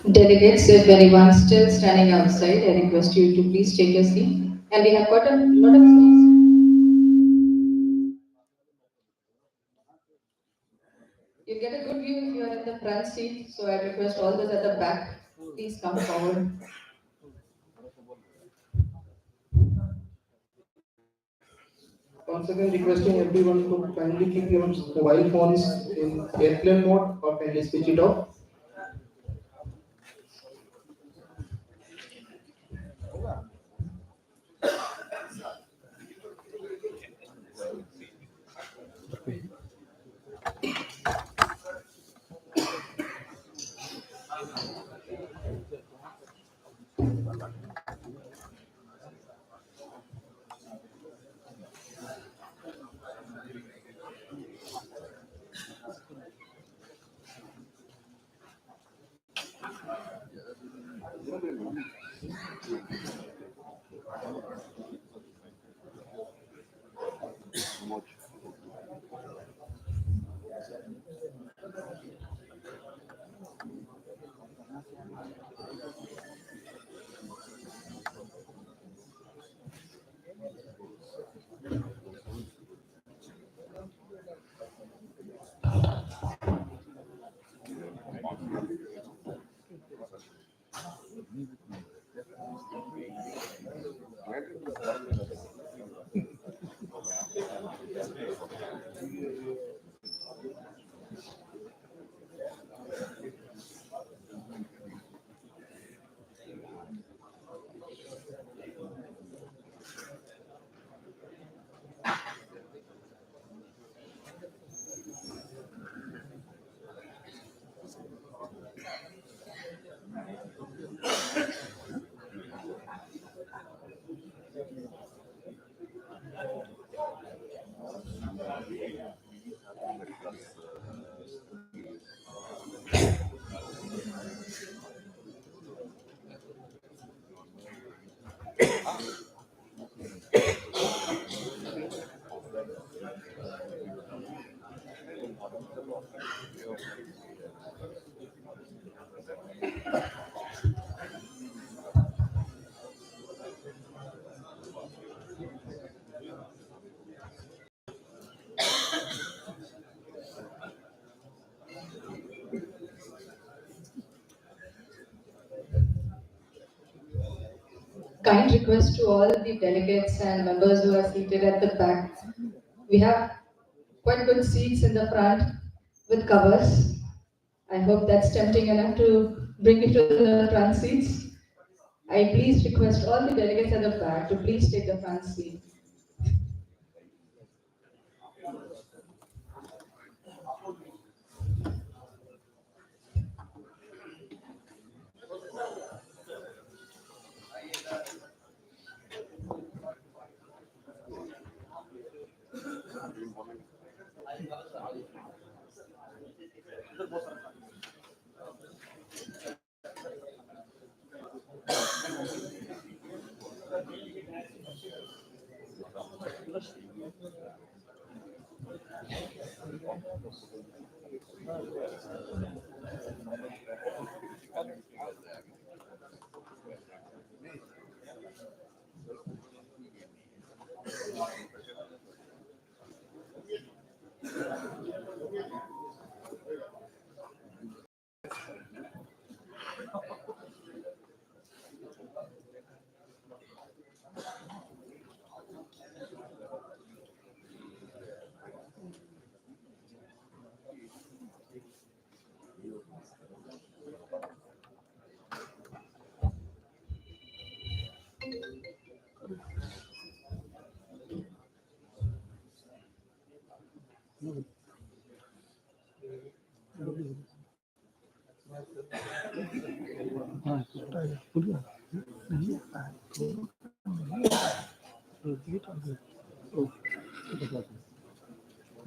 Delegates, if anyone still standing outside, I request you to please take your seat. And we have got a lot of seats. You get a good view if you are in the front seat, so I request all those at the back, please come forward. Once again, requesting everyone to kindly keep your mobile phones in airplane mode or kindly switch it off. Kind request to all the delegates and members who are seated at the back. We have quite good seats in the front with covers. I hope that's tempting enough to bring you to the front seats. I please request all the delegates at the back to please take the front seat.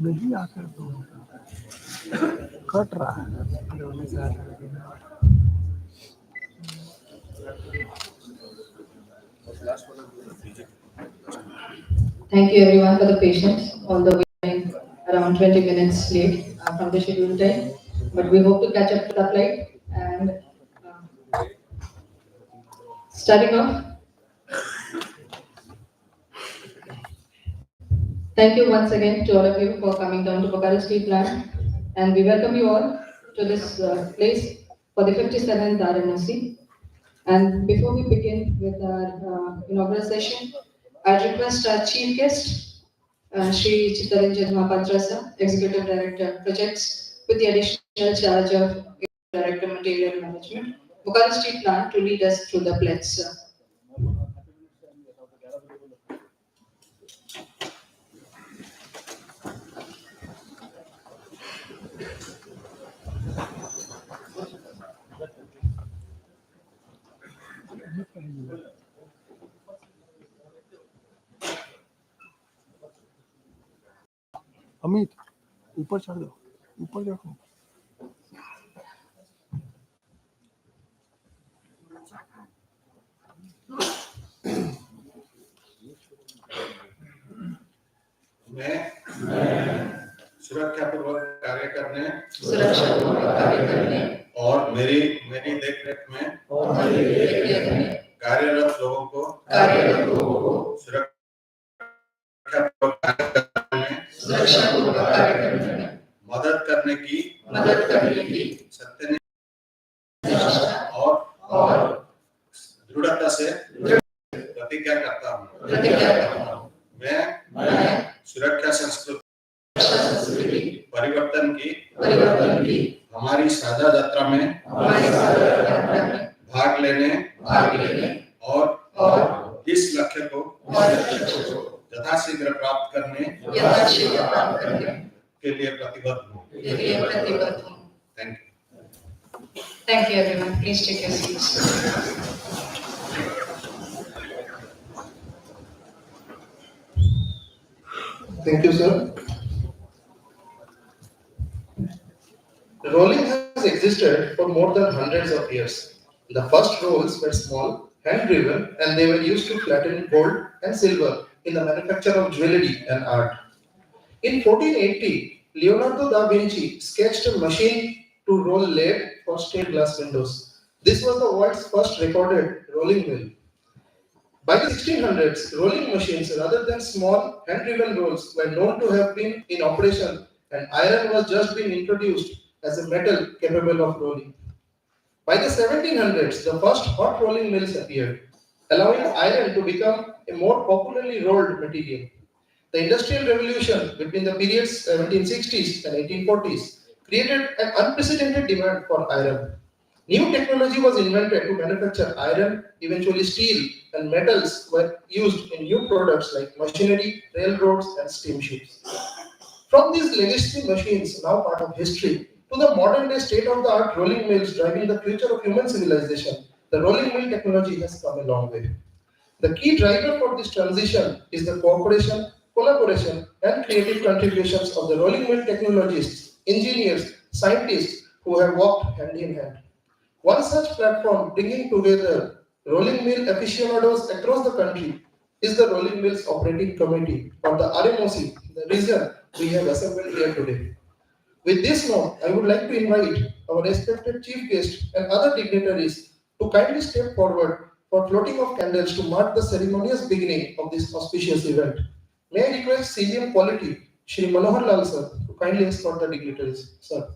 नहीं आकर तो cut रहा है। Thank you everyone for the patience, although we are around 20 minutes late from the scheduled time. But we hope to catch up to the flight. And starting off, thank you once again to all of you for coming down to Bokaro Steel Plant. And we welcome you all to this place for the 57th RMOC. And before we begin with our inaugural session, I request our chief guest, Shri Chittaranjan Mahapatrasa, Executive Director Projects, with the additional charge of Director Material Management, Bokaro Steel Plant, to lead us through the pledge. Amit ऊपर चढ़ जाओ, ऊपर जाओ। मैं सुरक्षापूर्वक कार्य करने और मेरी मेरी देखरेख में कार्यरत लोगों को सुरक्षापूर्वक कार्य करने में मदद करने की सत्यनिष्ठा और दृढ़ता से प्रतिज्ञा करता हूँ। मैं सुरक्षा संस्कृति परिवर्तन की हमारी साझा यात्रा में भाग लेने और इस लक्ष्य को यथाशीघ्र प्राप्त करने के लिए प्रतिबद्ध हूँ। Thank you. Thank you everyone. Please take your seats. Thank you, sir. Rolling has existed for more than hundreds of years. The first rolls were small, hand-driven, and they were used to flatten gold and silver in the manufacture of jewelry and art. In 1480, Leonardo da Vinci sketched a machine to roll lead for stained glass windows. This was the world's first recorded rolling mill. By the 1600s, rolling machines, rather than small hand-driven rolls, were known to have been in operation, and iron was just being introduced as a metal capable of rolling. By the 1700s, the first hot rolling mills appeared, allowing iron to become a more popularly rolled material. The Industrial Revolution between the periods 1760s and 1840s created an unprecedented demand for iron. New technology was invented to manufacture iron, eventually steel, and metals were used in new products like machinery, railroads, and steamships. From these legacy machines, now part of history, to the modern-day state-of-the-art rolling mills driving the future of human civilization, the rolling mill technology has come a long way. The key driver for this transition is the cooperation, collaboration, and creative contributions of the rolling mill technologists, engineers, scientists who have worked hand in hand. One such platform bringing together rolling mill aficionados across the country is the Rolling Mills Operating Committee or the RMOC, the reason we have assembled here today. With this note, I would like to invite our respected chief guest and other dignitaries to kindly step forward for floating of candles to mark the ceremonious beginning of this auspicious event. May I request CGM Quality, Shri Manohar Lal sir, to kindly escort the dignitaries. Sir.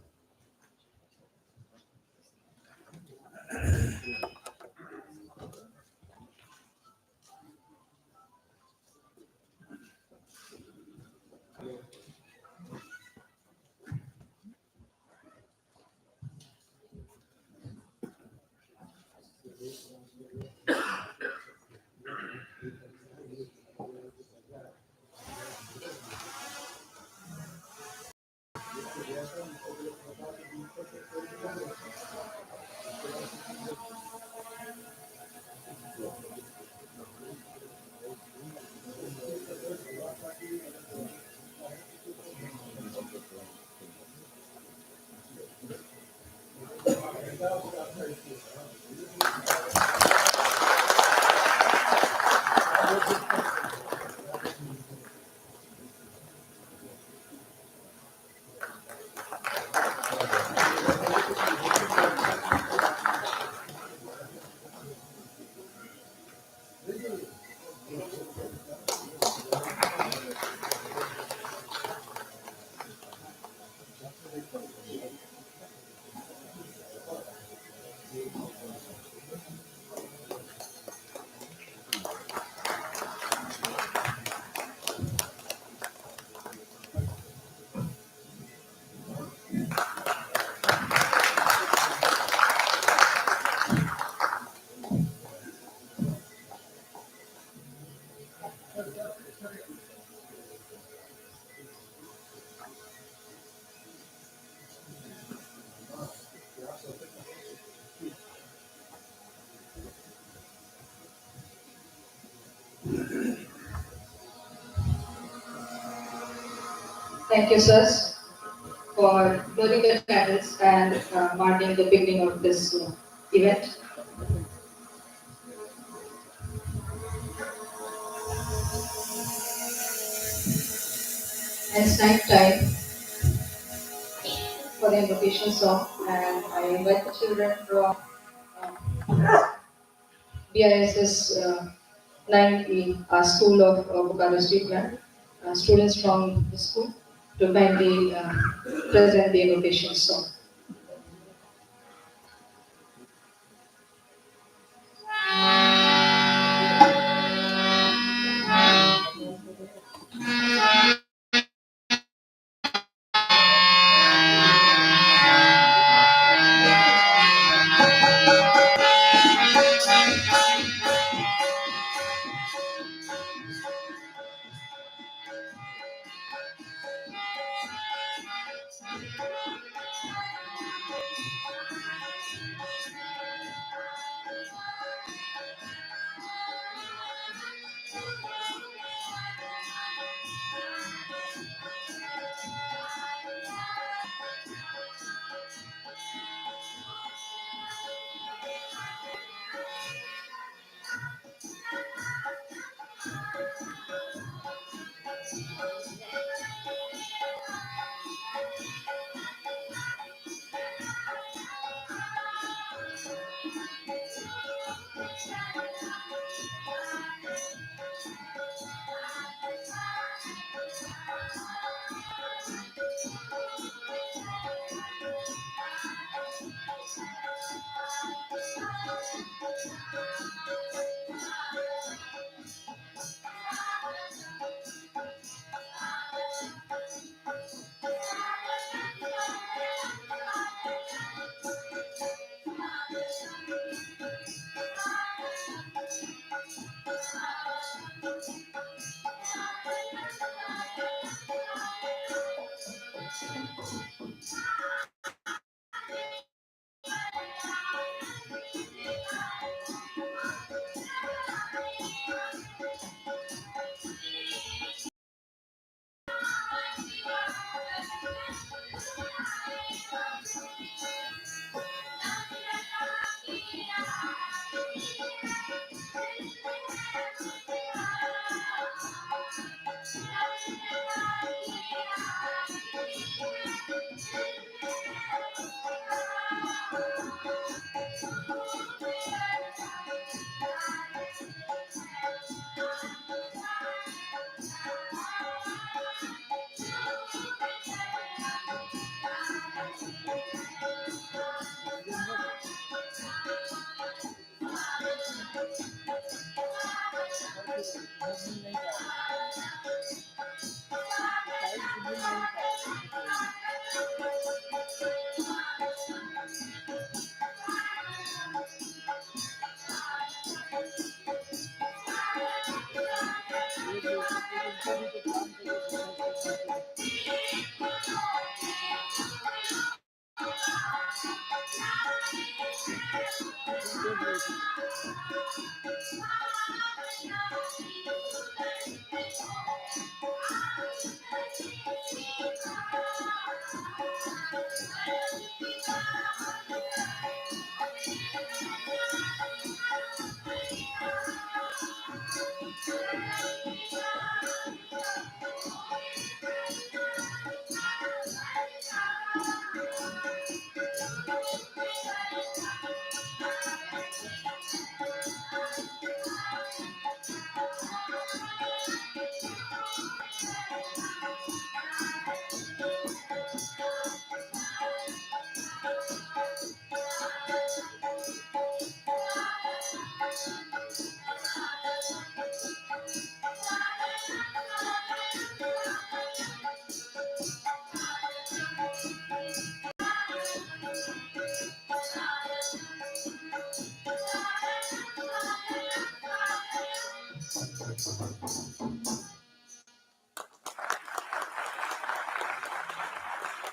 Thank you, sirs, for blowing the candles and marking the beginning of this event. And it's night time for the invocation song, and I invite the children from BISS 9E, our School of Bokaro Street Band, students from the school to kindly present the invocation song.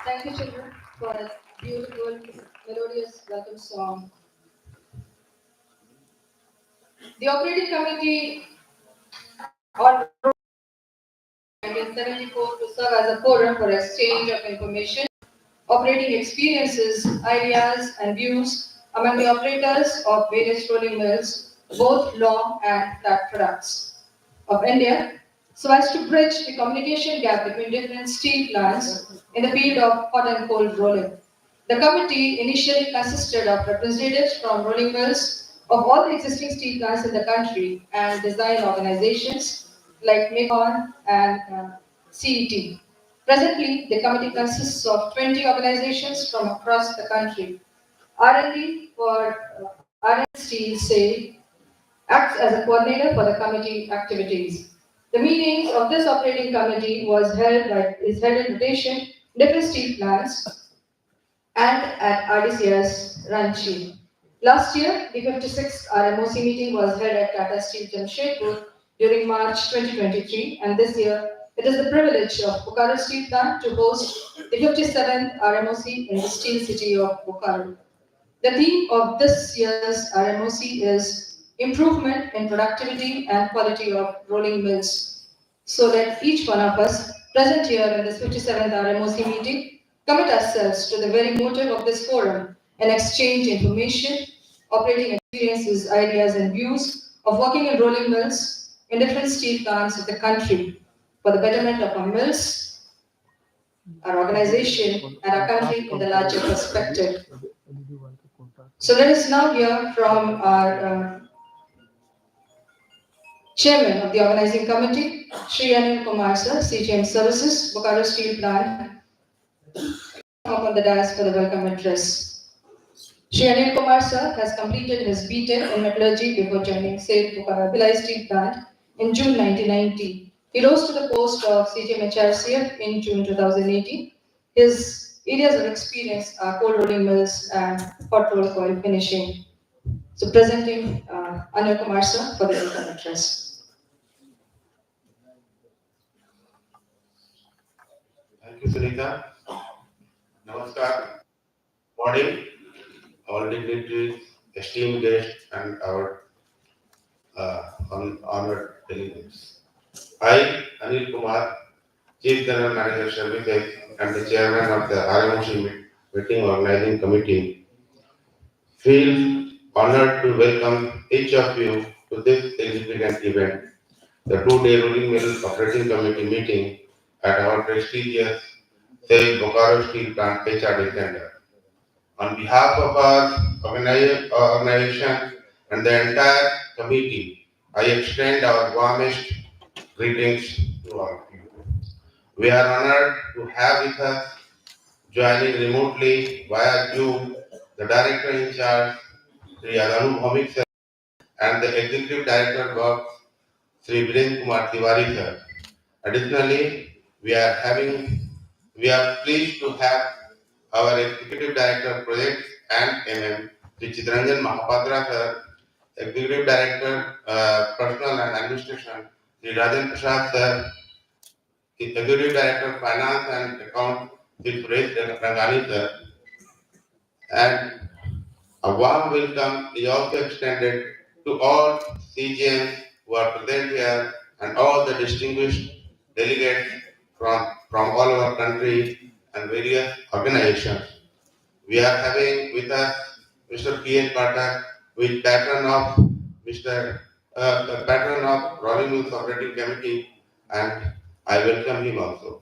Thank you, children, for a beautiful, melodious welcome song. The operating committee on 1974 to serve as a forum for exchange of information, operating experiences, ideas, and views among the operators of various rolling mills, both long and flat products of India, so as to bridge the communication gap between different steel plants in the field of hot and cold rolling. The committee initially consisted of representatives from rolling mills of all the existing steel plants in the country and design organizations like Mekon and CET. Presently, the committee consists of 20 organizations from across the country. R&D for R&D Steel Sale acts as a coordinator for the committee activities. The meetings of this operating committee is held in rotation in different steel plants and at RDCS Ranchi. Last year, the 56th RMOC meeting was held at Tata Steel Jamshedpur during March 2023, and this year it is the privilege of Bokaro Steel Plant to host the 57th RMOC in the steel city of Bokaro. The theme of this year's RMOC is Improvement in Productivity and Quality of Rolling Mills. So let each one of us present here in this 57th RMOC meeting commit ourselves to the very motive of this forum and exchange information, operating experiences, ideas, and views of working in rolling mills in different steel plants of the country for the betterment of our mills, our organization, and our country in the larger perspective. So let us now hear from our chairman of the organizing committee, Shri Anil Kumar Sir, CGM Services, Bokaro Steel Plant, come up on the dais for the welcome address. Shri Anil Kumar Sir has completed his B.Tech in metallurgy before joining SAIL Bokaro Bhilai Steel Plant in June 1990. He rose to the post of CGM HRCF in June 2018. His areas of experience are cold rolling mills and hot roll coil finishing. So presenting Anil Kumar Sir for the welcome address. Thank you, Sunita. Namaskar. Morning, our dignitaries, esteemed guests, and our honored delegates. I, Anil Kumar, Chief General Manager Services and the Chairman of the RMOC Meeting Organizing Committee, feel honored to welcome each of you to this significant event, the two-day Rolling Mill Operating Committee meeting at our prestigious SAIL Bokaro Steel Plant HRD Center. On behalf of our organization and the entire committee, I extend our warmest greetings to all of you. We are honored to have with us, joining remotely via Zoom, the Director in charge, Sri Adanu Bhaumik sir, and the Executive Director of Sri Viren Kumar Tiwari sir. Additionally, we are pleased to have our Executive Director of Projects and MM, Sri Chitranjan Mahapatra sir, Executive Director Personnel and Administration, Sri Rajan Prasad sir, Executive Director Finance and Accounts, Suresh Rangani sir, and a warm welcome is also extended to all CGNs who are present here and all the distinguished delegates from all over country and various organizations. We are having with us Mr. P. N. Pathak, who is patron of the patron of Rolling Mills Operating Committee, and I welcome him also.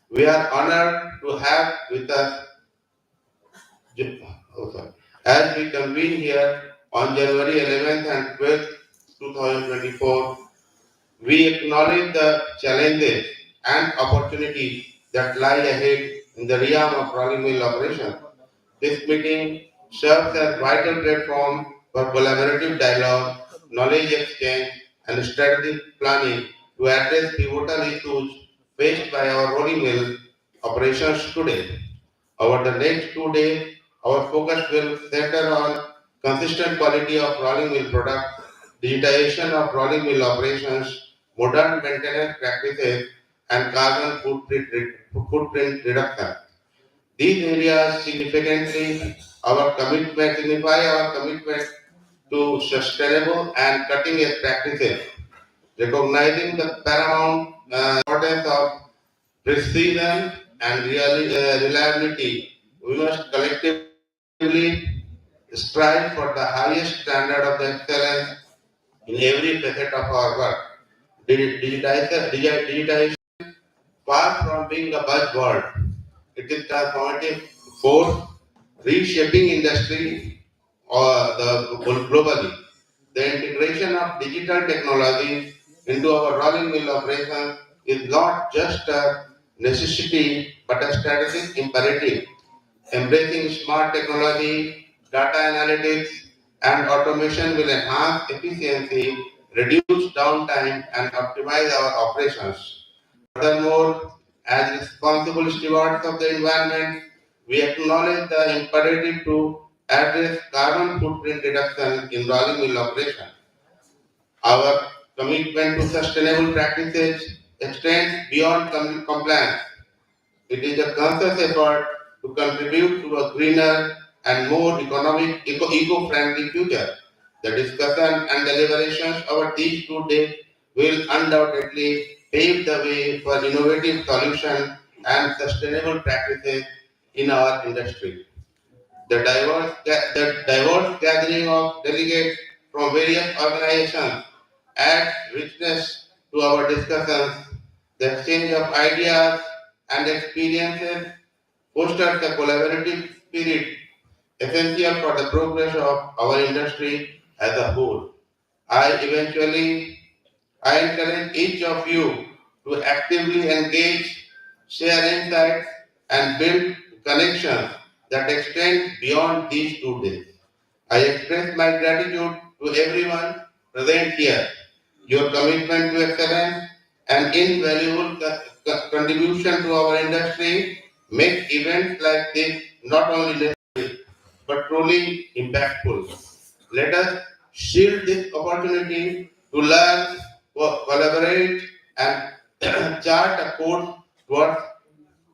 We are honored to have with us, as we convene here on January 11th and 12th, 2024. We acknowledge the challenges and opportunities that lie ahead in the realm of rolling mill operations. This meeting serves as vital platform for collaborative dialogue, knowledge exchange, and strategic planning to address pivotal issues faced by our rolling mill operations today. Over the next 2 days, our focus will center on consistent quality of rolling mill products, digitization of rolling mill operations, modern maintenance practices, and carbon footprint reduction. These areas signify our commitment to sustainable and cutting-edge practices, recognizing the paramount importance of precision and reliability. We must collectively strive for the highest standard of excellence in every facet of our work. Digitization, far from being a buzzword, it is transformative force reshaping industry globally. The integration of digital technologies into our rolling mill operations is not just a necessity but a strategic imperative. Embracing smart technology, data analytics, and automation will enhance efficiency, reduce downtime, and optimize our operations. Furthermore, as responsible stewards of the environment, we acknowledge the imperative to address carbon footprint reduction in rolling mill operation. Our commitment to sustainable practices extends beyond compliance. It is a conscious effort to contribute to a greener and more eco-friendly future. The discussion and deliberations over these 2 days will undoubtedly pave the way for innovative solutions and sustainable practices in our industry. The diverse gathering of delegates from various organizations adds richness to our discussions. The exchange of ideas and experiences fosters a collaborative spirit essential for the progress of our industry as a whole. I encourage each of you to actively engage, share insights, and build connections that extend beyond these 2 days. I express my gratitude to everyone present here. Your commitment to excellence and invaluable contribution to our industry make events like this not only necessary but truly impactful. Let us shield this opportunity to learn, collaborate, and chart a course towards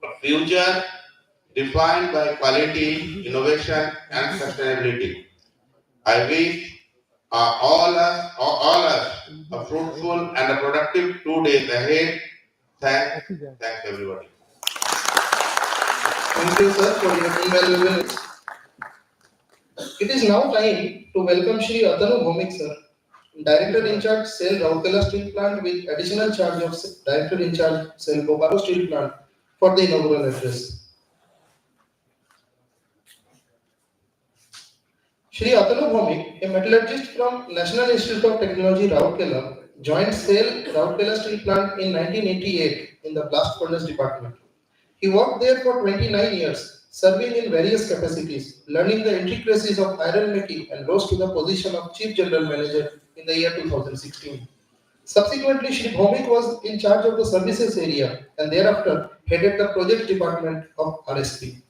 a future defined by quality, innovation, and sustainability. I wish all us a fruitful and a productive 2 days ahead. Thanks everybody. Thank you, sir, for your invaluable insights. It is now time to welcome Shri Atanu Bhomik, sir, Director in charge, Cell Rourkela Steel Plant, with additional charge of Director in charge, Cell Bokaro Steel Plant, for the inaugural address. Shri Atanu Bhomik, a metallurgist from National Institute of Technology, Rourkela, joined Cell Rourkela Steel Plant in 1988 in the blast furnace department. He worked there for 29 years, serving in various capacities, learning the intricacies of iron making, and rose to the position of Chief General Manager in the year 2016. Subsequently, Shri Bhomik was in charge of the services area and thereafter headed the project department of RSP.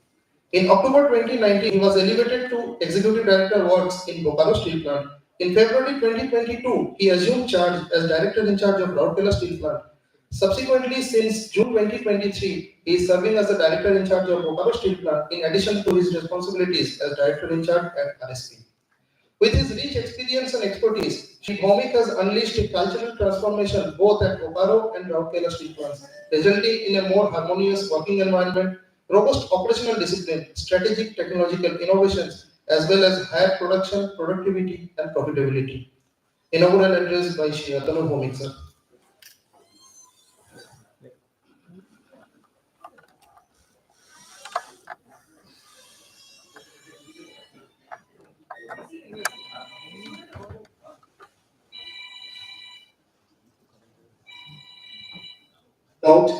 In October 2019, he was elevated to Executive Director Works in Bokaro Steel Plant. In February 2022, he assumed charge as Director in charge of Rourkela Steel Plant. Subsequently, since June 2023, he is serving as the director in charge of Bokaro Steel Plant in addition to his responsibilities as director in charge at RSP. With his rich experience and expertise, Shri Bhomik has unleashed a cultural transformation both at Bokaro and Rourkela steel plants, resulting in a more harmonious working environment, robust operational discipline, strategic technological innovations, as well as higher production, productivity, and profitability. Inaugural address by Shri Atanu Bhomik, sir. Note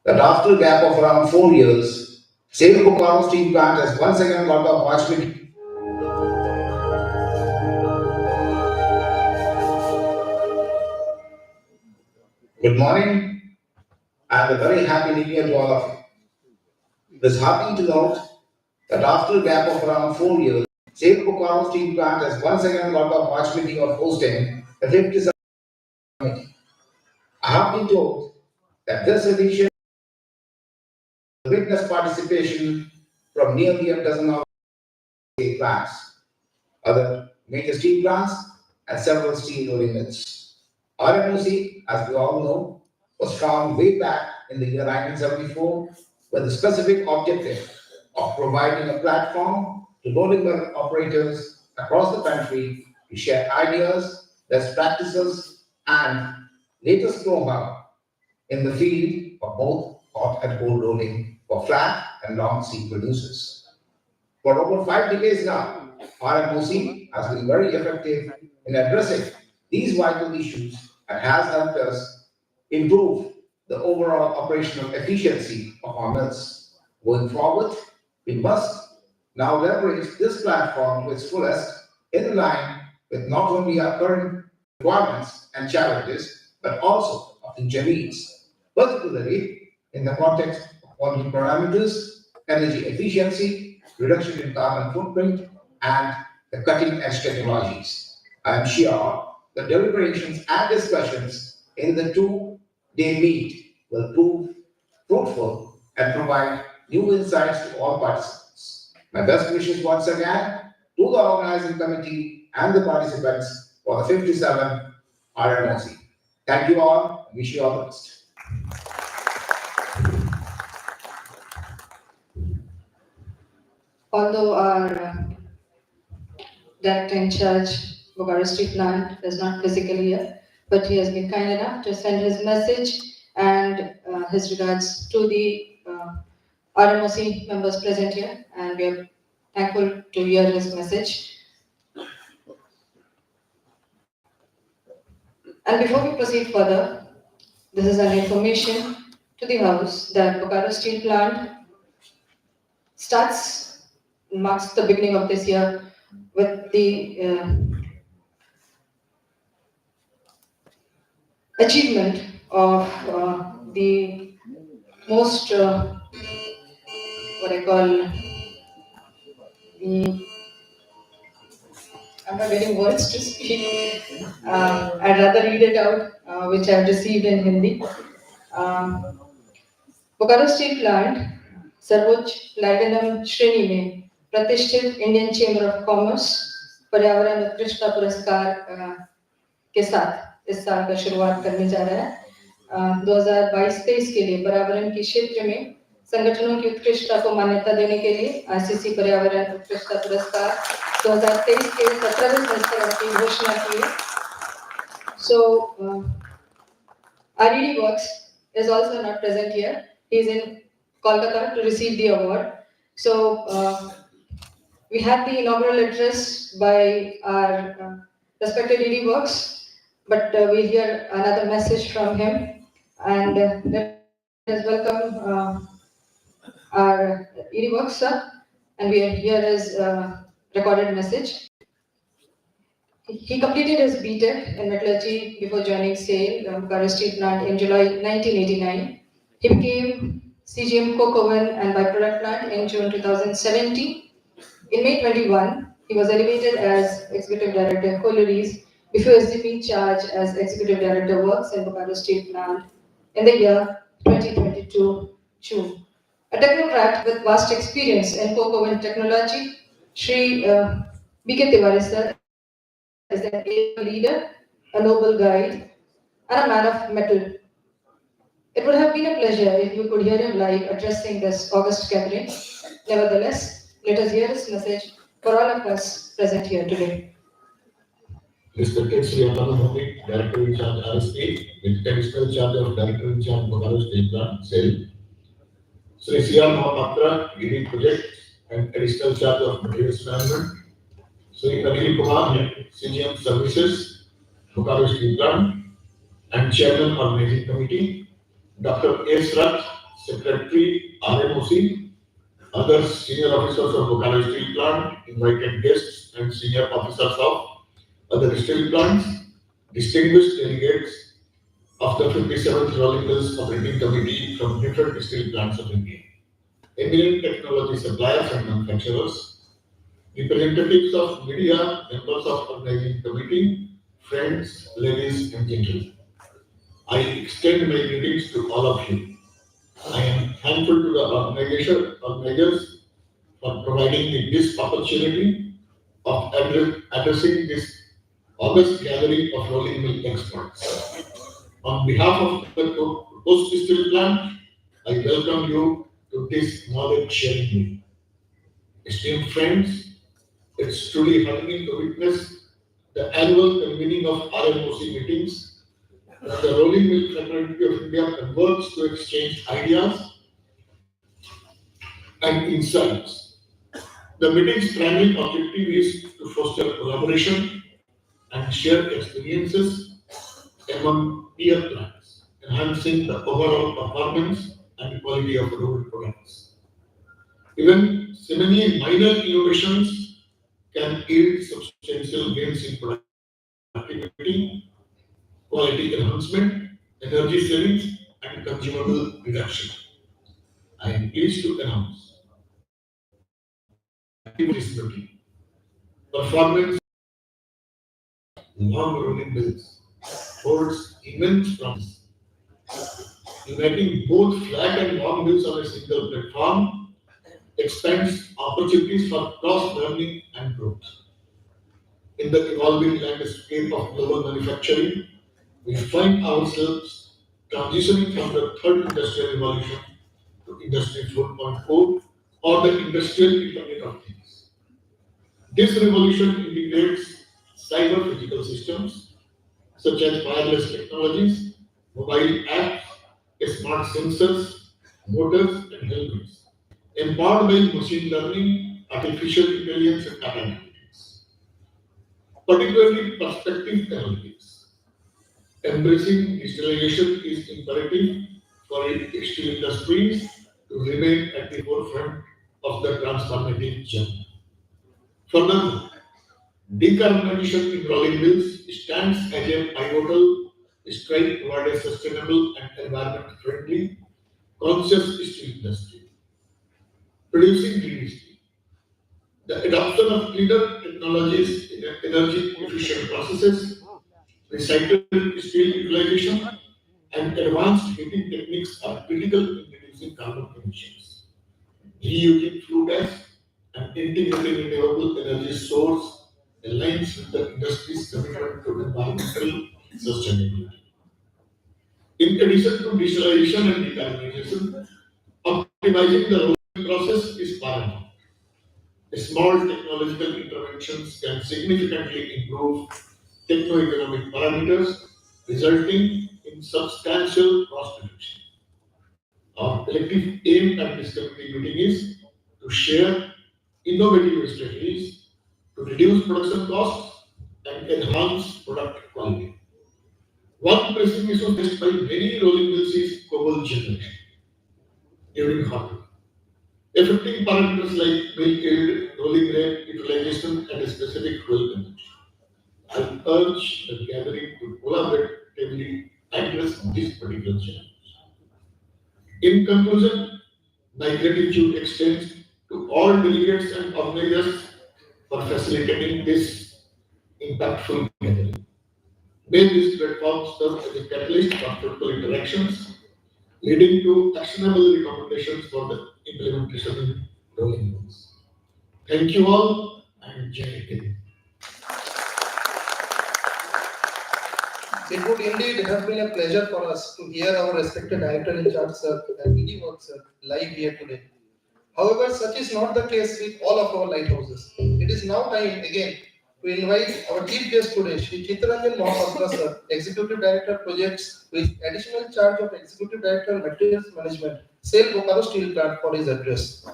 that after a gap of around 4 years, Save Bokaro Steel Plant has once again got the opportunity. Good morning and a very happy new year to all of you. It is happy to note that after a gap of around 4 years, Save Bokaro Steel Plant has once again got the opportunity of hosting the 57th committee. I have been told that this edition witness participation from nearly a dozen of steel plants, other major steel plants, and several steel rolling mills. RMOC, as we all know, was formed way back in the year 1974 with the specific objective of providing a platform to rolling mill operators across the country to share ideas, best practices, and latest know-how in the field of both hot and cold rolling for flat and long steel producers. For over 5 decades now, RMOC has been very effective in addressing these vital issues and has helped us improve the overall operational efficiency of our mills. Going forward, we must now leverage this platform to its fullest in line with not only our current requirements and challenges, but also of future needs, particularly in the context of quality parameters, energy efficiency, reduction in carbon footprint, and the cutting edge technologies. I am sure the deliberations and discussions in the 2-day meet will prove fruitful and provide new insights to all participants. My best wishes once again to the organizing committee and the participants for the 57th RMOC. Thank you all. Wish you all the best. Although our director in charge, Bokaro Steel Plant, is not physically here, but he has been kind enough to send his message and his regards to the RMOC members present here, and we are thankful to hear his message. And before we proceed further, this is an information to the House that Bokaro Steel Plant marks the beginning of this year with the achievement of the most, what I call, I'm not getting words to speak. I'd rather read it out, which I've received in Hindi. Bokaro steel plant सर्वोच्च platinum श्रेणी में प्रतिष्ठित Indian chamber of commerce पर्यावरण उत्कृष्टता पुरस्कार के साथ इस साल का शुरुआत करने जा रहा है। 2022-23 के लिए पर्यावरण के क्षेत्र में संगठनों की उत्कृष्टता को मान्यता देने के लिए आईसीसी पर्यावरण उत्कृष्टता पुरस्कार 2023 के 17वें संस्करण की घोषणा की है। So RED Works is also not present here. He is in Kolkata to receive the award. So we had the inaugural address by our respected ED Works, but we'll hear another message from him. And let us welcome our ED Works, sir, and we hear his recorded message. He completed his BTech in metallurgy before joining SAIL, Bokaro Steel Plant, in July 1989. He became CGM Coke Oven and Byproduct Plant in June 2017. In May 21, he was elevated as Executive Director Collieries before assuming charge as Executive Director Works in Bokaro Steel Plant in the year 2022 June. A technocrat with vast experience in coke oven technology, Sri B.K. Tiwari sir is an able leader, a noble guide, and a man of metal. It would have been a pleasure if you could hear him live addressing this August gathering. Nevertheless, let us hear his message for all of us present here today. Respected Sri Anand Director in charge RSP, with additional charge of Director in charge Bokaro Steel Plant, SAIL. Sri C.R. Mohapatra, ED Project and additional charge of Materials Management. Sri Anil Kumar, CGM Services, Bokaro Steel Plant, and Chairman Organizing Committee. Dr. S. Rath, Secretary RMOC, other senior officers of Bokaro Steel Plant, invited guests and senior officers of other steel plants, distinguished delegates of the 57th Rolling Mills Operating Committee from different steel plants of India, eminent technology suppliers and manufacturers, representatives of media, members of organizing committee, friends, ladies and gentlemen. I extend my greetings to all of you. I am thankful to the organizers for providing me this opportunity of addressing this August gathering of rolling mill experts. On behalf of the Coast Steel Plant, I welcome you to this knowledge sharing meeting. Esteemed friends, it's truly heartening to witness the annual convening of RMOC meetings where the Rolling Mill Fraternity of India converges to exchange ideas and insights. The meeting's primary objective is to foster collaboration and share experiences among peer plants, enhancing the overall performance and quality of road products. Even seemingly minor innovations can yield substantial gains in productivity, quality enhancement, energy savings, and consumable reduction. I am pleased to announce this meeting. Performance long rolling bills holds immense promise, uniting both flat and long bills on a single platform expands opportunities for cross-learning and growth. In the evolving landscape of global manufacturing, we find ourselves transitioning from the third industrial revolution to Industry 4.0 or the industrial Internet of Things. This revolution integrates cyber physical systems such as wireless technologies, mobile apps, smart sensors, motors, and helmets, empowered by machine learning, artificial intelligence, and data analytics, particularly perspective analytics. Embracing digitalization is imperative for steel industries to remain at the forefront of the transformative journey. Furthermore, decarbonization in rolling mills stands as a pivotal step toward a sustainable and environment-friendly, conscious steel industry. Producing green steel. The adoption of cleaner technologies in energy-efficient processes, recycled steel utilization, and advanced heating techniques are critical in reducing carbon emissions. Reusing flue gas and integrating renewable energy source aligns with the industry's commitment to environmental sustainability. In addition to digitalization and decarbonization, optimizing the rolling process is paramount. Small technological interventions can significantly improve techno-economic parameters, resulting in substantial cost reduction. Our collective aim at this committee meeting is to share innovative strategies to reduce production costs and enhance product quality. One pressing issue faced by many rolling mills is cobalt generation during harvest, affecting parameters like mill yield, rolling rate, utilization, and specific fuel consumption. I urge the gathering to collaboratively address this particular challenge. In conclusion, my gratitude extends to all delegates and organizers for facilitating this impactful gathering. May this platform serve as a catalyst for fruitful interactions leading to actionable recommendations for the implementation in rolling mills. Thank you all and Jai Hind. It would indeed have been a pleasure for us to hear our respected director in charge, sir, and ED work, sir, live here today. However, such is not the case with all of our lighthouses. It is now time again to invite our chief guest today, Shri Chittaranjan Mohapatra, sir, Executive Director Projects with additional charge of Executive Director Materials Management, SAIL Bokaro Steel Plant, for his address.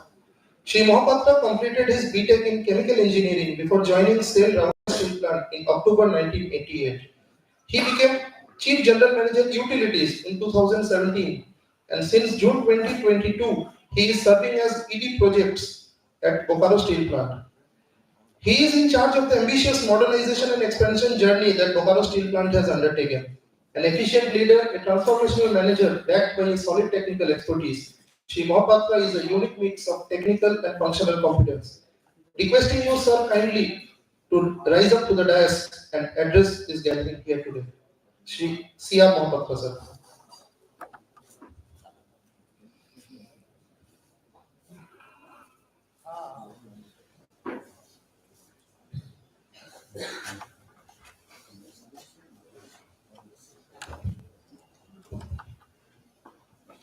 Shri Mohapatra completed his BTech in Chemical Engineering before joining SAIL Ramaguna Steel Plant in October 1988. He became Chief General Manager Utilities in 2017, and since June 2022, he is serving as ED Projects at Bokaro Steel Plant. He is in charge of the ambitious modernization and expansion journey that Bokaro Steel Plant has undertaken. An efficient leader, a transformational manager backed by his solid technical expertise, Shri Mohapatra is a unique mix of technical and functional competence. Requesting you, sir, kindly to rise up to the dais and address this gathering here today. Shri C.R. Mohapatra, sir.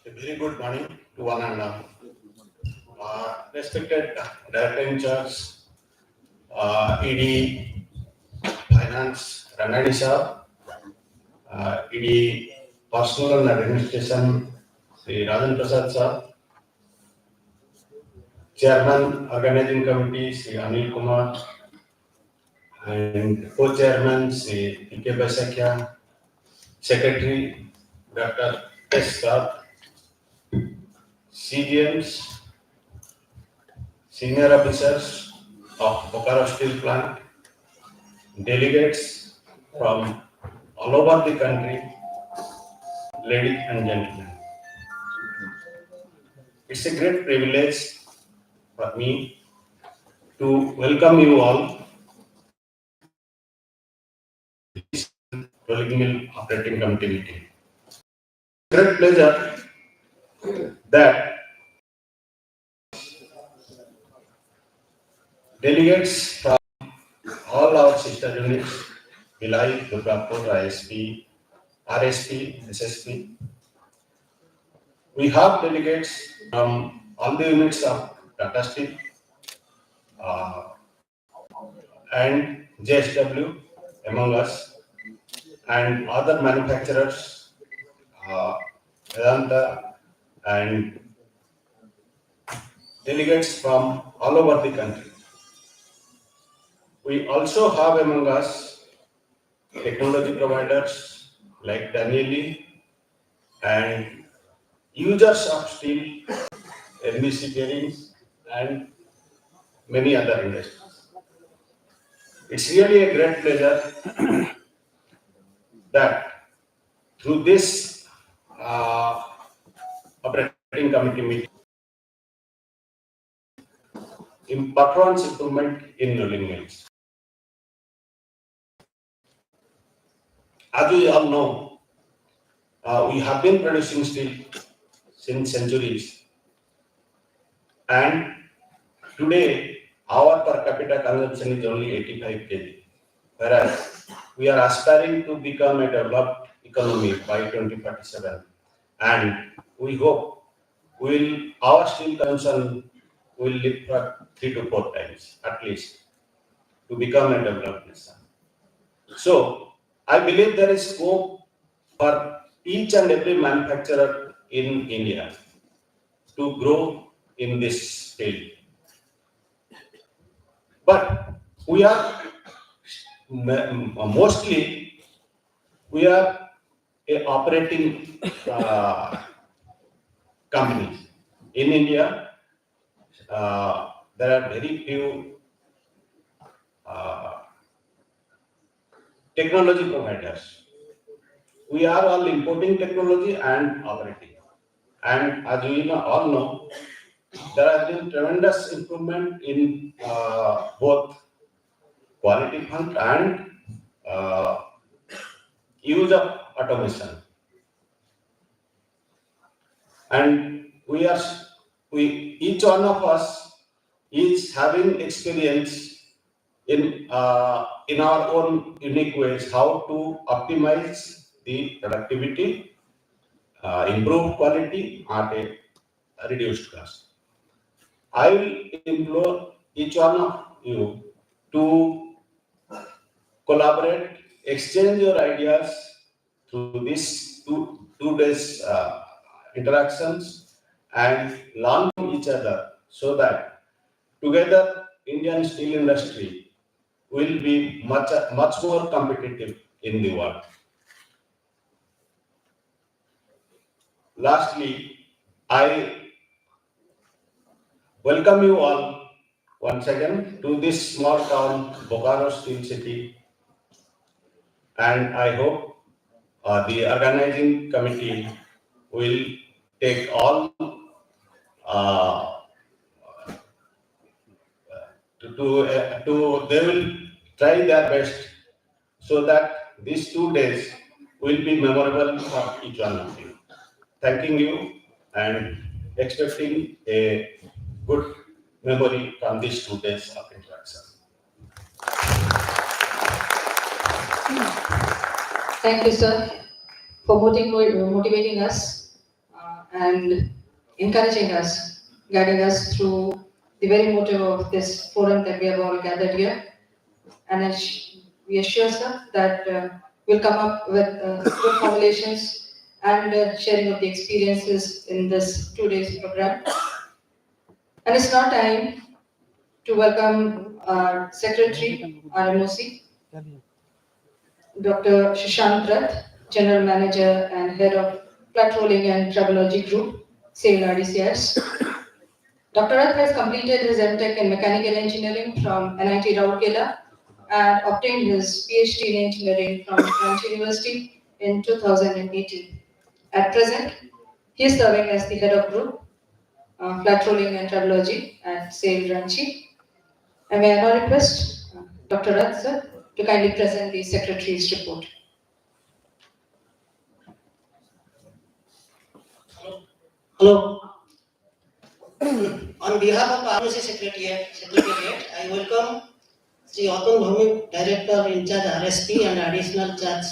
A very good morning to one and all. Respected Director in Charge, ED Finance, Ranadi sir, ED Personal and Administration, Sri Rajan Prasad sir, Chairman Organizing Committee, Sri Anil Kumar, and Co-Chairman, Sri P.K. Baisakya, Secretary, Dr. S. Sir, CGMs, Senior Officers of Bokaro Steel Plant, delegates from all over the country, ladies and gentlemen. It's a great privilege for me to welcome you all to this rolling mill operating committee meeting. Great pleasure that delegates from all our sister units, Bhilai, Durgapur, ISP, RSP, SSP. We have delegates from all the units of Tata Steel and JSW among us, and other manufacturers, Vedanta, and delegates from all over the country. We also have among us technology providers like Danieli and users of steel, NBC bearings, and many other industries. It's really a great pleasure that through this operating committee meeting, performance improvement in rolling mills. As we all know, we have been producing steel since centuries, and today our per capita consumption is only 85 kg, whereas we are aspiring to become a developed economy by 2047, and we hope our steel consumption will lift for 3 to 4 times at least to become a developed nation. So I believe there is scope for each and every manufacturer in India to grow in this field. But we are mostly a operating company. In India, there are very few technology providers. We are all importing technology and operating. And as we all know, there has been tremendous improvement in both quality front and use of automation. and each one of us is having experience in our own unique ways how to optimize the productivity, improve quality at a reduced cost. I will implore each one of you to collaborate, exchange your ideas through these two days interactions, and learn from each other so that together Indian steel industry will be much more competitive in the world. Lastly, I welcome you all once again to this small town, Bokaro Steel City, and I hope the organizing committee will take all uh, they will try their best so that these 2 days will be memorable for each one of you. Thanking you and expecting a good memory from these 2 days of interaction. Thank you, sir, for motivating us and encouraging us, guiding us through the very motive of this forum that we have all gathered here. And we assure, sir, that we'll come up with good formulations and sharing of the experiences in this 2 days program. And it's now time to welcome our Secretary, RMOC, Dr. Shashank Rath, General Manager and Head of Flat Rolling and Tribology Group, SAIL RDCS. Dr. Rath has completed his MTech in Mechanical Engineering from NIT Rourkela and obtained his PhD in Engineering from Ranchi University in 2018. At present, he is serving as the Head of Group, Flat Rolling and Tribology at SAIL Ranchi. And may I now request Dr. Rath, sir, to kindly present the Secretary's report. Hello. On behalf of RMC Secretariat, I welcome Sri Atul Bhaumik, Director in charge RSP and additional charge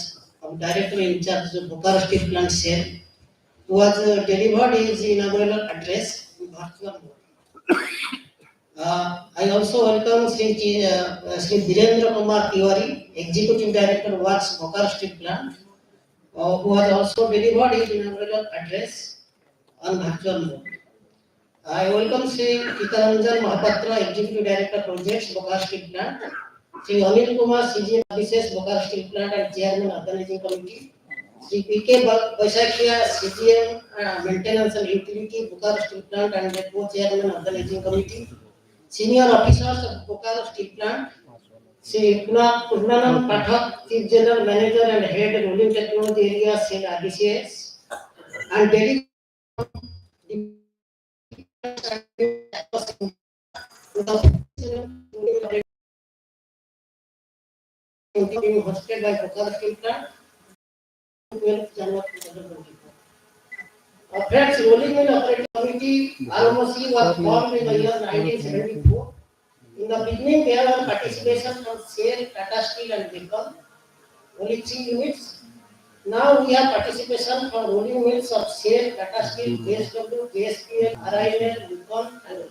of Director in charge of Bokaro Steel Plant Sale, who has delivered his inaugural address in virtual mode. I also welcome Sri Birendra Kumar Tiwari, Executive Director Works Bokaro Steel Plant, who has also delivered his inaugural address on virtual mode. I welcome Sri Kitaranjan Mahapatra, Executive Director Projects, Bokaro Steel Plant, Sri Anil Kumar, CGM Services, Bokaro Steel Plant and Chairman Organizing Committee, Sri PK Vaisakya, CGM Maintenance and Utility, Bokaro Steel Plant and Co-Chairman Organizing Committee, Senior Officers of Bokaro Steel Plant, Sri Purnanand Pathak, Chief General Manager and Head Rolling Technology Area, SAIL RDCS, and dedicated being hosted by Bokaro Steel Plant, 12th January 2024. Friends, Rolling Mill Operating Committee RMOC was formed in the year 1974. In the beginning, there were participation from SAIL, Tata Steel, and Bicon, only 3 units. Now we have participation from rolling mills of SAIL, Tata Steel, JSW, JSPL, RINL, Bicon, and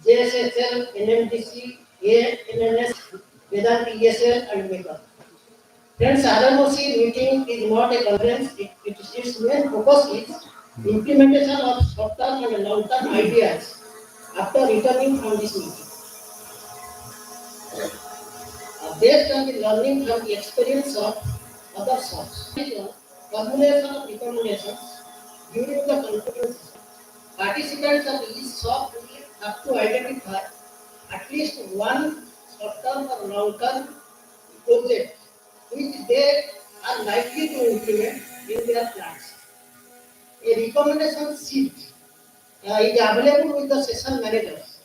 JSHL, NMDC, ANNS, Vedanta ESL, and Bicon. Friends, RMOC meeting is not a conference. Its main focus is implementation of short-term and long-term ideas after returning from this meeting. Based on the learning from the experience of other shops. Formulation of recommendations during the conference. Participants of each shop will have to identify at least one short-term or long-term project which they are likely to implement in their plants. A recommendation sheet is available with the session managers.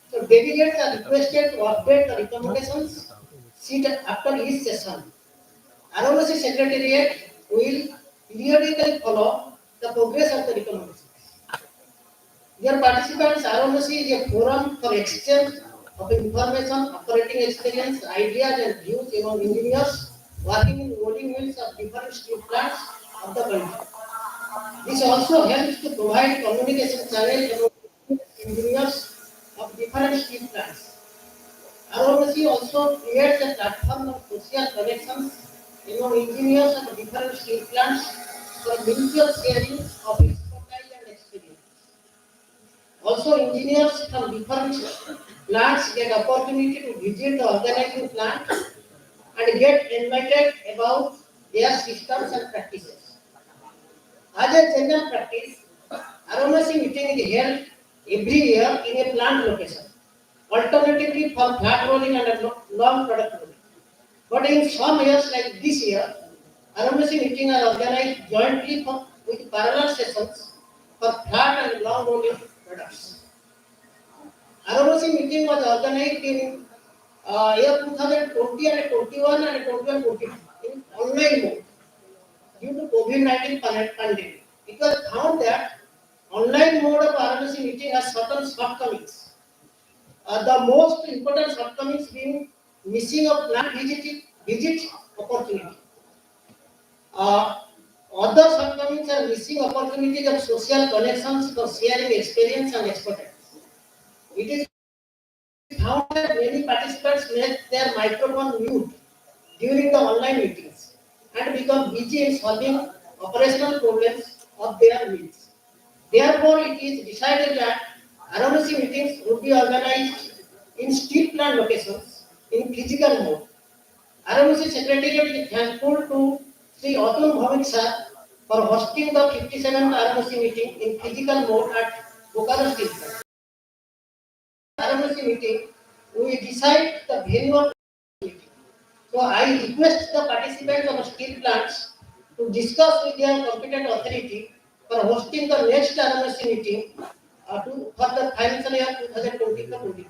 So delegates are requested to update the recommendations sheet after each session. RMOC Secretariat will periodically follow the progress of the recommendations. Dear participants, RMOC is a forum for exchange of information, operating experience, ideas and views among engineers working in rolling mills of different steel plants of the country. This also helps to provide communication channel among engineers of different steel plants. RMOC also creates a platform of social connections among engineers of different steel plants for mutual sharing of expertise and experience. Also, engineers from different plants get opportunity to visit the organizing plant and get invited about their systems and practices. As a general practice, RMC meeting is held every year in a plant location, alternatively for flat rolling and a long product rolling. But in some years like this year, RMC meetings are organized jointly with parallel sessions for flat and long rolling products. ROC meeting was organized in year 2020 and 21 and 21-22 in online mode due to COVID-19 pandemic. It was found that online mode of ROC meeting has certain shortcomings. The most important shortcomings being missing of plant visit opportunity. Other shortcomings are missing opportunities of social connections for sharing experience and expertise. It is found that many participants make their microphone mute during the online meetings and become busy in solving operational problems of their meetings. Therefore, it is decided that RMC meetings would be organized in steel plant locations in physical mode. RMC Secretariat is thankful to Sri Atul Bhavik sir for hosting the 57th RMC meeting in physical mode at Bokaro Steel Plant. RMC meeting, we decide the venue of the meeting. So I request the participants of steel plants to discuss with their competent authority for hosting the next RMC meeting for the financial year 2024-25.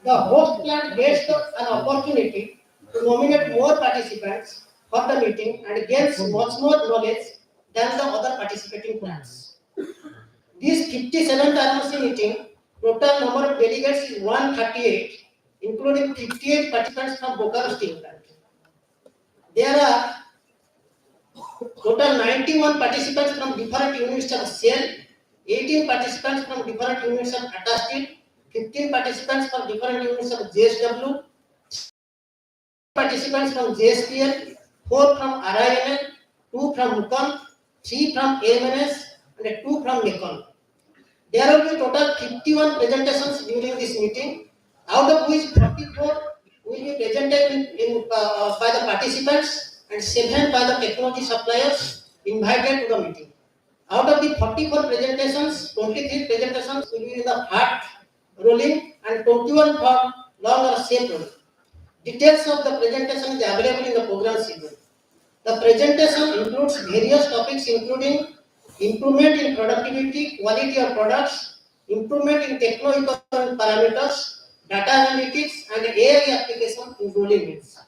The host plant gets an opportunity to nominate more participants for the meeting and gains much more knowledge than the other participating plants. This 57th RMC meeting, total number of delegates is 138, including 58 participants from Bokaro Steel Plant. There are total 91 participants from different units of Shell, 18 participants from different units of Tata Steel, 15 participants from different units of JSW, participants from JSPL, 4 from RINL, 2 from Mukam, 3 from AMNS, and 2 from Nikon. There will be total 51 presentations during this meeting, out of which 44 will be presented by the participants and 7 by the technology suppliers invited to the meeting. Out of the 44 presentations, 23 presentations will be in the flat rolling and 21 for long or safe rolling. Details of the presentation is available in the program schedule. The presentation includes various topics including improvement in productivity, quality of products, improvement in techno-economic parameters, data analytics, and AI application in rolling mills.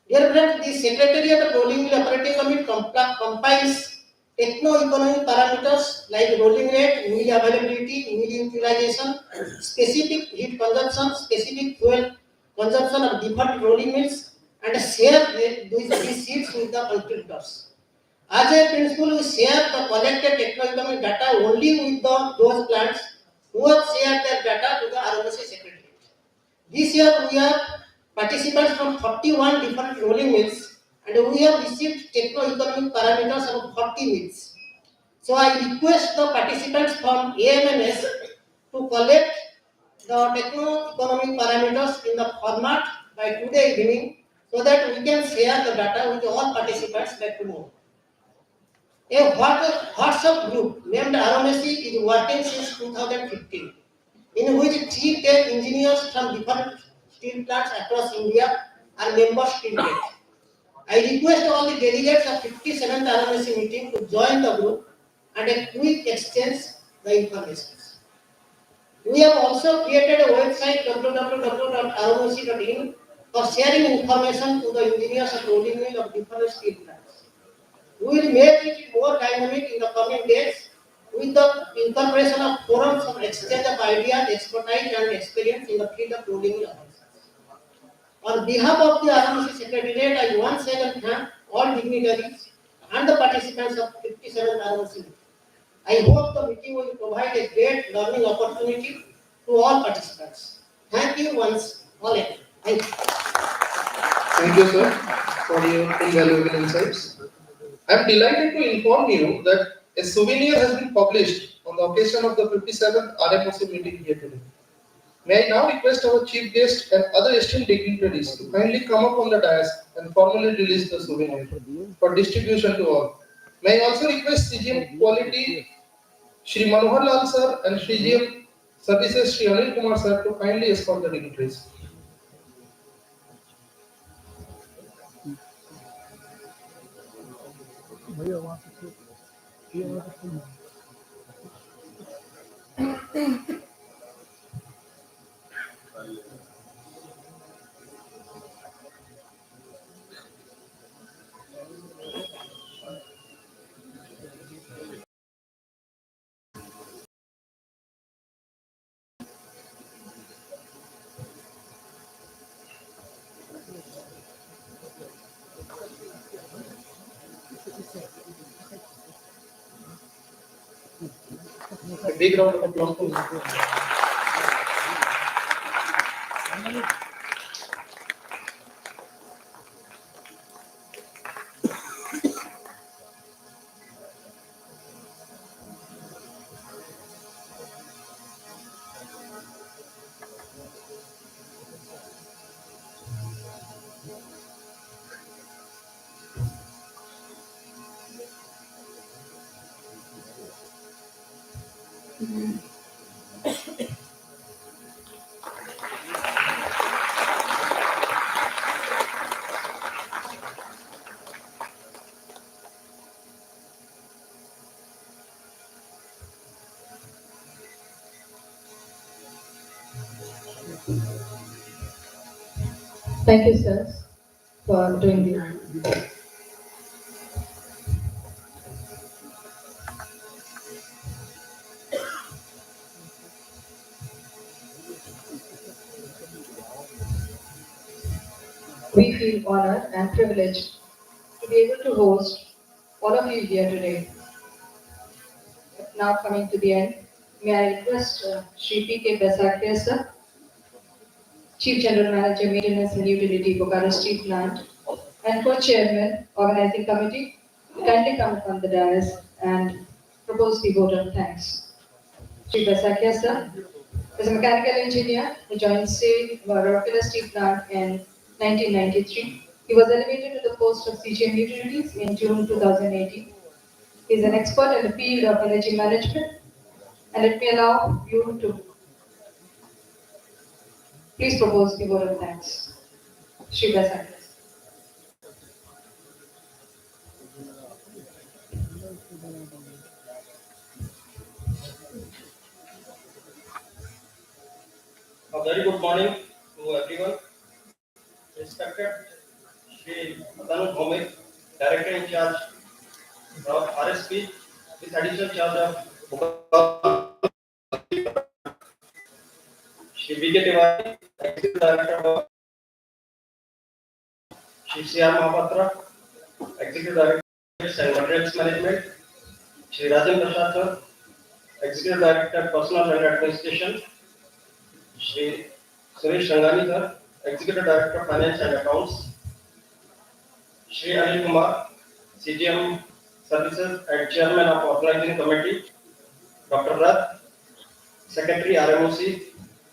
Dear friends, the Secretariat of Rolling Mill Operating Committee compiles techno-economic parameters like rolling rate, mill availability, mill utilization, specific heat consumption, specific fuel consumption of different rolling mills, and share these sheets with the contributors. As a principle, we share the collected techno-economic data only with those plants who have shared their data to the RMC Secretariat. This year, we have participants from 41 different rolling mills and we have received techno-economic parameters of 40 mills. So I request the participants from AMNS to collect the techno-economic parameters in the format by today evening so that we can share the data with all participants by tomorrow. A WhatsApp group named RMSC is working since 2015, in which 3 tech engineers from different steel plants across India are members till date. I request all the delegates of 57th RMSC meeting to join the group and a quick exchange the information. We have also created a website www.rmsc.in for sharing information to the engineers of rolling mill of different steel plants. We will make it more dynamic in the coming days with the incorporation of forums of exchange of ideas, expertise, and experience in the field of rolling mill operations. On behalf of the RMC Secretariat, I once again thank all dignitaries and the participants of 57th RMOC. I hope the meeting will provide a great learning opportunity to all participants. Thank you once all again. Thank you. Thank you, sir, for your invaluable insights. I am delighted to inform you that a souvenir has been published on the occasion of the 57th RMOC meeting here today. May I now request our chief guest and other esteemed dignitaries to kindly come up on the dais and formally release the souvenir for distribution to all. May I also request CGM Quality Shri Manohar Lal sir and CGM Services Shri Anil Kumar sir to kindly escort the dignitaries. भैया वहाँ से ये वहाँ से A big round of applause, please. Thank you, sir, for doing this. We feel honored and privileged to be able to host all of you here today. Now coming to the end, may I request Shri P.K. Basakia, sir, Chief General Manager, Maintenance and Utility, Bokaro Steel Plant, and Co-Chairman, Organizing Committee, kindly come upon the dais and propose the vote of thanks. Shri Basakia, sir, is a mechanical engineer who joined Rockville Steel Plant in 1993. He was elevated to the post of CGM Utilities in June 2018. He is an expert in the field of energy management, and let me allow you to please propose the vote of thanks. Shri Basakia. A very good morning to everyone. Respected Shri Atanu Bhomik, Director in charge of RSP, with additional charge of Shri B.K. Tiwari, Executive Director of Shri C.R. Mahapatra, Executive Director and Materials Management, Shri Rajan Prasad sir, Executive Director Personal and Administration, Shri Suresh Rangani sir, Executive Director Finance and Accounts, Shri Anil Kumar, CGM Services and Chairman of Organizing Committee, Dr. Rath, Secretary RMOC,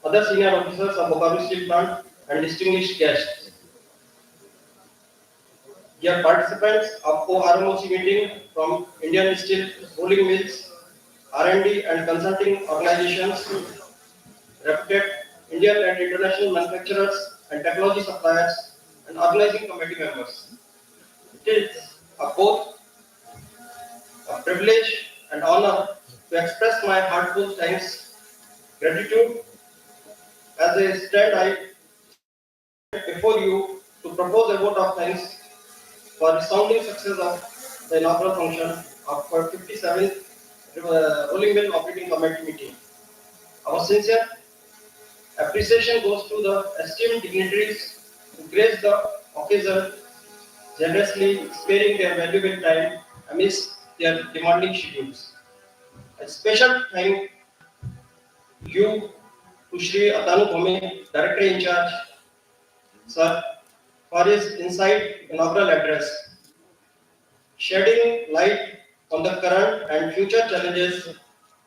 other senior officers of Bokaro Steel Plant, and distinguished guests. Dear participants of RMOC meeting from Indian Steel Rolling Mills, R&D and consulting organizations, reputed Indian and international manufacturers and technology suppliers, and organizing committee members. It is both a privilege and honor to express my heartfelt thanks, gratitude as I stand before you to propose a vote of thanks for the resounding success of the inaugural function of 57th Rolling Mill Operating Committee meeting. Our sincere appreciation goes to the esteemed dignitaries who graced the occasion, generously sparing their valuable time amidst their demanding schedules. A special thank you to Shri Atanu Bhome, Director in Charge, Sir, for his insight inaugural address, shedding light on the current and future challenges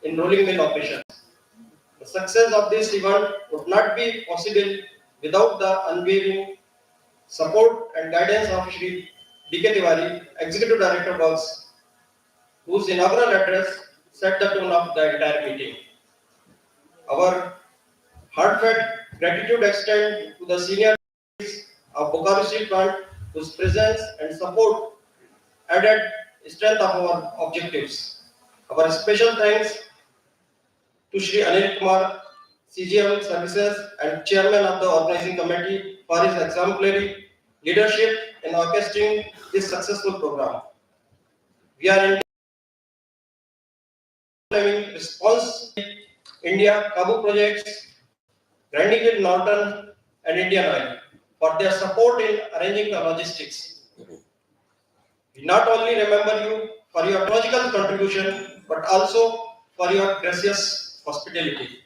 in rolling mill operations. The success of this event would not be possible without the unwavering support and guidance of Shri D.K. Tiwari, Executive Director Works, whose inaugural address set the tone of the entire meeting. Our heartfelt gratitude extends to the senior of Bokaro Steel Plant, whose presence and support added strength of our objectives. Our special thanks to Shri Anil Kumar, CGM Services and Chairman of the Organizing Committee for his exemplary leadership in orchestrating this successful program. We are in response India, Kabu Projects, Grinding Norton and Indian Oil for their support in arranging the logistics. We not only remember you for your technological contribution, but also for your gracious hospitality.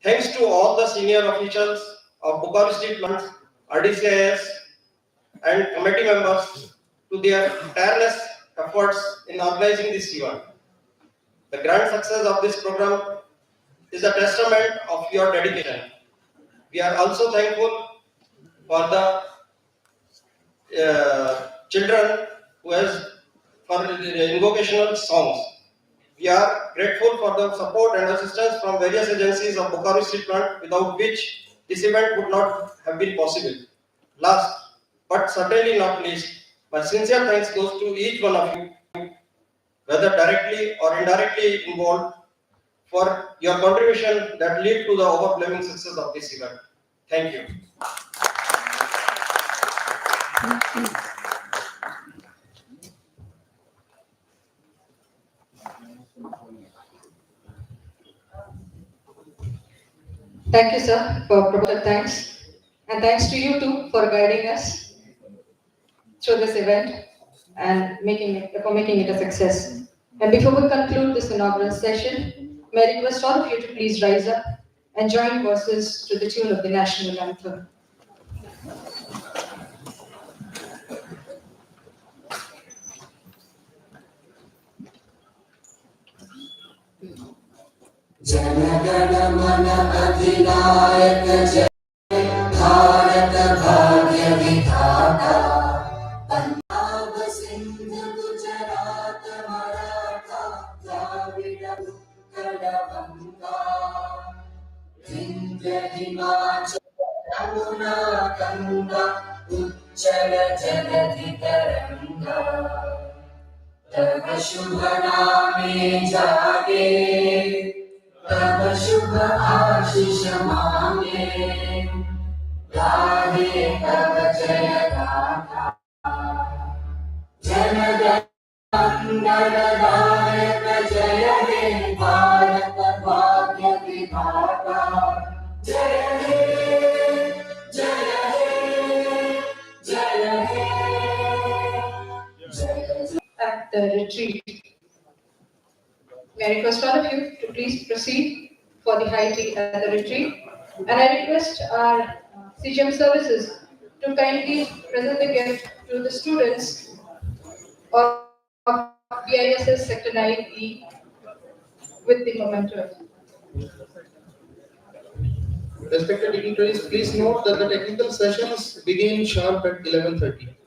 Thanks to all the senior officials of Bokaro Steel Plant, RDCIS, and committee members to their tireless efforts in organizing this event. The grand success of this program is a testament of your dedication. We are also thankful for the children who has for the invocational songs. We are grateful for the support and assistance from various agencies of Bokaro Steel Plant, without which this event would not have been possible. Last, but certainly not least, my sincere thanks goes to each one of you, whether directly or indirectly involved, for your contribution that led to the overwhelming success of this event. Thank you. Thank you, sir, for proper thanks. And thanks to you too for guiding us through this event and making it a success. And before we conclude this inaugural session, may I request all of you to please rise up and join forces to the tune of the national anthem. जनगण मन अधिनायक जय भारत भाग्य विधाता पंजाब सिंध गुजरात मराठा द्राविड उत्कल गंगा विंध्य हिमाचल यमुना गंगा उच्चल जलधि तरंगा तव शुभ नामे जागे तब शुभ आशीष मांगे गाहे तब जय गाथा जन मंगलदायक जय हे भारत भाग्य विधाता जय हे जय हे जय हे जय At the retreat. May I request all of you to please proceed for the high tea at the retreat. And I request our CGM services to kindly present the gift to the students of BISS Sector 9E with the memento. Respected dignitaries, please note that the technical sessions begin sharp at 11:30.